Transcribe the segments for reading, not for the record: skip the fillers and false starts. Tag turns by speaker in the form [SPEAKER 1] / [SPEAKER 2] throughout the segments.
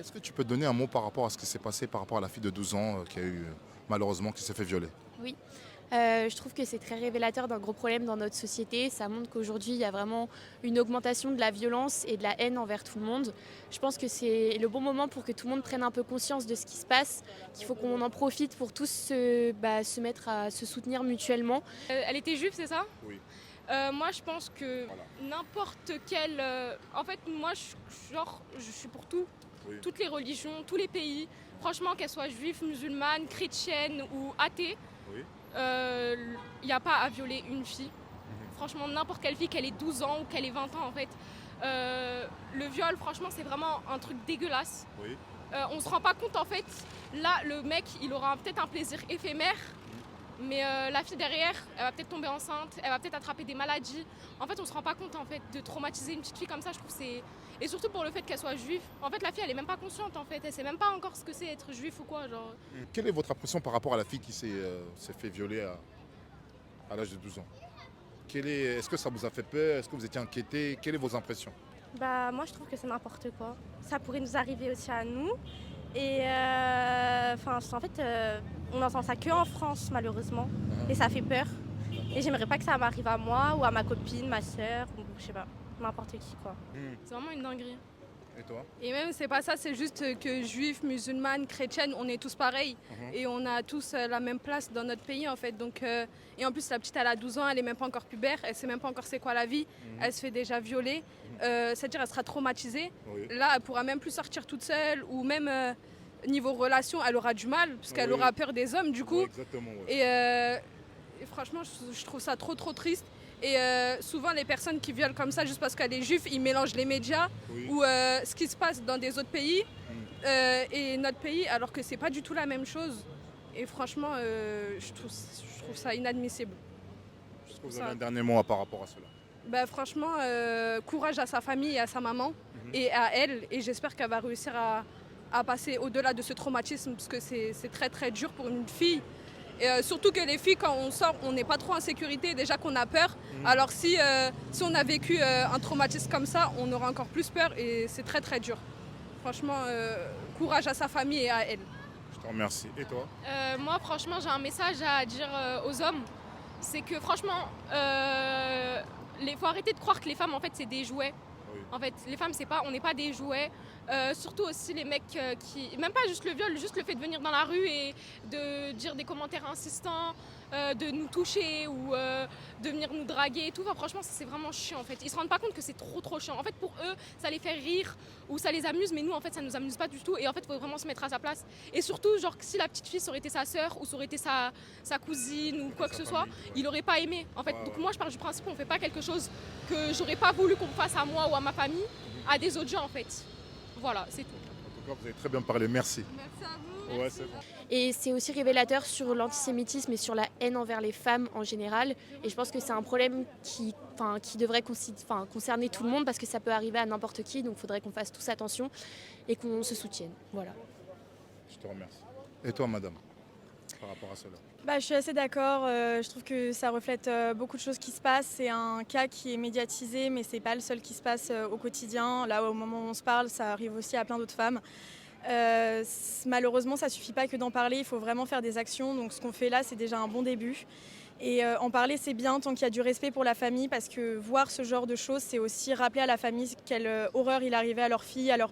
[SPEAKER 1] Est-ce que tu peux donner un mot par rapport à ce qui s'est passé par rapport à la fille de 12 ans qui a eu malheureusement qui s'est fait violer?
[SPEAKER 2] Oui, je trouve que c'est très révélateur d'un gros problème dans notre société. Ça montre qu'aujourd'hui, il y a vraiment une augmentation de la violence et de la haine envers tout le monde. Je pense que c'est le bon moment pour que tout le monde prenne un peu conscience de ce qui se passe, qu'il faut qu'on en profite pour tous se mettre à se soutenir mutuellement.
[SPEAKER 3] Elle était juive, c'est ça?
[SPEAKER 1] Oui.
[SPEAKER 3] Moi, je pense que
[SPEAKER 1] Voilà.
[SPEAKER 3] n'importe quel. En fait, moi, je suis pour tout.
[SPEAKER 1] Oui.
[SPEAKER 3] Toutes les religions, tous les pays. Franchement, qu'elles soient juives, musulmanes, chrétiennes ou athées,
[SPEAKER 1] Oui.
[SPEAKER 3] il n'y a pas à violer une fille. Franchement, n'importe quelle fille, qu'elle ait 12 ans ou qu'elle ait 20 ans, en fait. Le viol, franchement, c'est vraiment un truc dégueulasse.
[SPEAKER 1] Oui.
[SPEAKER 3] On se rend pas compte, en fait. Là, le mec, il aura peut-être un plaisir éphémère. Mais la fille derrière, elle va peut-être tomber enceinte, elle va peut-être attraper des maladies. En fait, on se rend pas compte en fait de traumatiser une petite fille comme ça. Je trouve que c'est et surtout pour le fait qu'elle soit juive. En fait, la fille, elle est même pas consciente en fait. Elle sait même pas encore ce que c'est être juif ou quoi. Genre.
[SPEAKER 1] Quelle est votre impression par rapport à la fille qui s'est fait violer à l'âge de 12 ans? Est-ce que ça vous a fait peur? Est-ce que vous étiez inquiété? Quelles sont vos impressions?
[SPEAKER 4] Bah moi je trouve que c'est n'importe quoi. Ça pourrait nous arriver aussi à nous. Et en fait, on entend ça que en France malheureusement. Et ça fait peur. Et j'aimerais pas que ça m'arrive à moi ou à ma copine, ma soeur, ou je sais pas, n'importe qui quoi.
[SPEAKER 3] C'est vraiment une dinguerie.
[SPEAKER 1] Et toi?
[SPEAKER 5] Et même, c'est pas ça, c'est juste que juifs, musulmanes, chrétiennes, on est tous pareils. Et on a tous la même place dans notre pays, en fait. Donc, et en plus, la petite, elle a 12 ans, elle est même pas encore pubère, elle sait même pas encore c'est quoi la vie. Elle se fait déjà violer. C'est-à-dire, elle sera traumatisée.
[SPEAKER 1] Oui.
[SPEAKER 5] Là, elle pourra même plus sortir toute seule, ou même niveau relation, elle aura du mal, parce qu'elle
[SPEAKER 1] Oui.
[SPEAKER 5] aura peur des hommes, du coup.
[SPEAKER 1] Oui, exactement. Ouais.
[SPEAKER 5] Et franchement, je trouve ça trop, trop triste. Et souvent, les personnes qui violent comme ça, juste parce qu'elle est juive, ils mélangent les médias
[SPEAKER 1] Oui.
[SPEAKER 5] ou ce qui se passe dans des autres pays et notre pays, alors que c'est pas du tout la même chose. Et franchement, je trouve ça inadmissible.
[SPEAKER 1] Est-ce que vous avez un dernier mot par rapport à cela?
[SPEAKER 5] Bah, franchement, courage à sa famille et à sa maman et à elle. Et j'espère qu'elle va réussir à passer au-delà de ce traumatisme, parce que c'est très très dur pour une fille. Et surtout que les filles, quand on sort, on n'est pas trop en sécurité, déjà qu'on a peur. Alors si on a vécu un traumatisme comme ça, on aura encore plus peur et c'est très très dur. Franchement, courage à sa famille et à elle.
[SPEAKER 1] Je te remercie. Et toi?
[SPEAKER 3] Moi, franchement, j'ai un message à dire aux hommes. C'est que franchement, faut arrêter de croire que les femmes, en fait, c'est des jouets.
[SPEAKER 1] Oui.
[SPEAKER 3] En fait, les femmes, on n'est pas des jouets. Surtout aussi les mecs qui... Même pas juste le viol, juste le fait de venir dans la rue et de dire des commentaires insistants, de nous toucher ou de venir nous draguer et tout. Enfin, franchement, c'est vraiment chiant en fait. Ils se rendent pas compte que c'est trop trop chiant. En fait, pour eux, ça les fait rire ou ça les amuse, mais nous, en fait, ça nous amuse pas du tout. Et en fait, il faut vraiment se mettre à sa place. Et surtout, genre, si la petite fille, ça aurait été sa sœur ou ça aurait été sa cousine ou quoi que ce soit, il aurait pas aimé. En fait, donc moi, je pars du principe qu'on fait pas quelque chose que j'aurais pas voulu qu'on me fasse à moi ou à ma famille, à des autres gens en fait. Voilà, c'est tout.
[SPEAKER 1] En tout cas, vous avez très bien parlé. Merci.
[SPEAKER 5] Merci à vous.
[SPEAKER 1] Ouais, c'est bon.
[SPEAKER 2] Et c'est aussi révélateur sur l'antisémitisme et sur la haine envers les femmes en général. Et je pense que c'est un problème qui devrait concerner tout le monde parce que ça peut arriver à n'importe qui. Donc il faudrait qu'on fasse tous attention et qu'on se soutienne. Voilà.
[SPEAKER 1] Je te remercie. Et toi, madame, par rapport à cela?
[SPEAKER 6] Je suis assez d'accord. Je trouve que ça reflète beaucoup de choses qui se passent. C'est un cas qui est médiatisé, mais ce n'est pas le seul qui se passe au quotidien. Là, au moment où on se parle, ça arrive aussi à plein d'autres femmes. Malheureusement, ça ne suffit pas que d'en parler. Il faut vraiment faire des actions. Donc, ce qu'on fait là, c'est déjà un bon début. Et en parler, c'est bien tant qu'il y a du respect pour la famille, parce que voir ce genre de choses, c'est aussi rappeler à la famille quelle horreur il arrivait à leur fille, à leur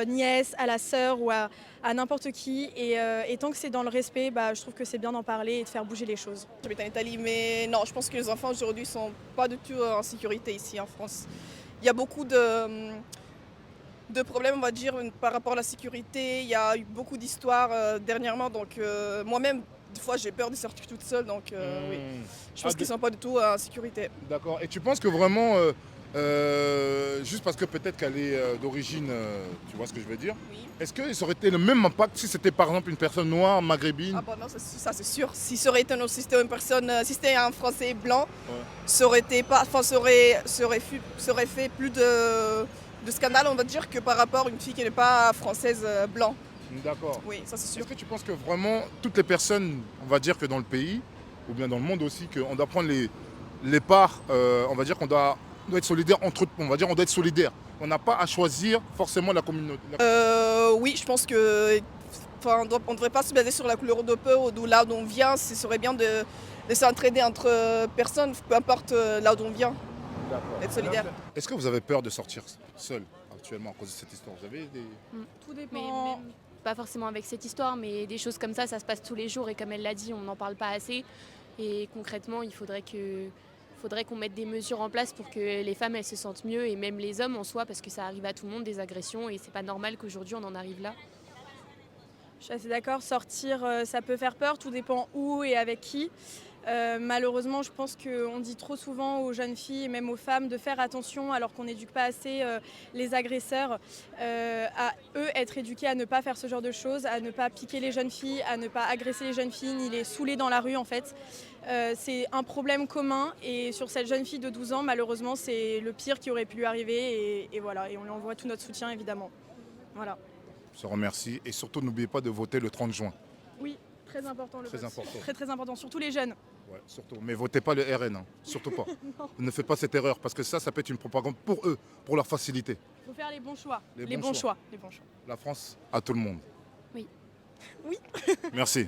[SPEAKER 6] nièce, à la sœur ou à n'importe qui. Et tant que c'est dans le respect, je trouve que c'est bien d'en parler et de faire bouger les choses.
[SPEAKER 7] J'habite en Italie, mais non, je pense que les enfants aujourd'hui ne sont pas du tout en sécurité ici en France. Il y a beaucoup de problèmes, on va dire, par rapport à la sécurité. Il y a eu beaucoup d'histoires dernièrement, donc moi-même, des fois, j'ai peur de sortir toute seule, donc oui. Je pense qu'ils ne sont pas du tout en sécurité.
[SPEAKER 1] D'accord. Et tu penses que vraiment, juste parce que peut-être qu'elle est d'origine, tu vois ce que je veux dire?
[SPEAKER 7] Oui.
[SPEAKER 1] Est-ce que ça aurait été le même impact si c'était par exemple une personne noire, maghrébine?
[SPEAKER 7] Ah bon, non, ça c'est sûr. Si ça aurait été si c'était une personne, si c'était un Français blanc,
[SPEAKER 1] Ouais.
[SPEAKER 7] ça aurait été pas, enfin, ça aurait fait plus de scandale, on va dire, que par rapport à une fille qui n'est pas française blanc.
[SPEAKER 1] D'accord.
[SPEAKER 7] Oui, ça c'est sûr.
[SPEAKER 1] Est-ce que tu penses que vraiment toutes les personnes, on va dire que dans le pays, ou bien dans le monde aussi, qu'on doit prendre les parts, on va dire qu'on doit doit être solidaire entre, on va dire, on doit être solidaire. On n'a pas à choisir forcément la communauté.
[SPEAKER 7] Oui, je pense que on ne devrait pas se baser sur la couleur de peau ou de là d'où on vient. Ce serait bien de s'entraider entre personnes, peu importe là d'où on vient, être solidaire.
[SPEAKER 1] Est-ce que vous avez peur de sortir seul actuellement à cause de cette histoire? Vous avez des...
[SPEAKER 6] Tout
[SPEAKER 2] Mais
[SPEAKER 6] dépend.
[SPEAKER 2] même pas forcément avec cette histoire, mais des choses comme ça se passe tous les jours et comme elle l'a dit, on n'en parle pas assez. Et concrètement, il faudrait qu'on mette des mesures en place pour que les femmes elles se sentent mieux et même les hommes en soi, parce que ça arrive à tout le monde des agressions et c'est pas normal qu'aujourd'hui on en arrive là.
[SPEAKER 6] Je suis assez d'accord, sortir, ça peut faire peur, tout dépend où et avec qui. Malheureusement, je pense qu'on dit trop souvent aux jeunes filles et même aux femmes de faire attention alors qu'on n'éduque pas assez les agresseurs à eux être éduqués à ne pas faire ce genre de choses, à ne pas piquer les jeunes filles, à ne pas agresser les jeunes filles ni les saouler dans la rue en fait. C'est un problème commun et sur cette jeune fille de 12 ans, malheureusement, c'est le pire qui aurait pu lui arriver et voilà, et on lui envoie tout notre soutien évidemment. Voilà.
[SPEAKER 1] Je vous remercie et surtout n'oubliez pas de voter le 30 juin.
[SPEAKER 6] Oui, très important le
[SPEAKER 1] Très
[SPEAKER 6] vote.
[SPEAKER 1] important.
[SPEAKER 6] Très très important, surtout les jeunes.
[SPEAKER 1] Ouais, surtout. Mais votez pas le RN, hein. Surtout pas. Ne faites pas cette erreur parce que ça peut être une propagande pour eux, pour leur facilité.
[SPEAKER 6] Il faut faire les bons choix.
[SPEAKER 1] Les bons choix.
[SPEAKER 6] Les bons choix.
[SPEAKER 1] La France à tout le monde.
[SPEAKER 2] Oui.
[SPEAKER 6] Oui.
[SPEAKER 1] Merci.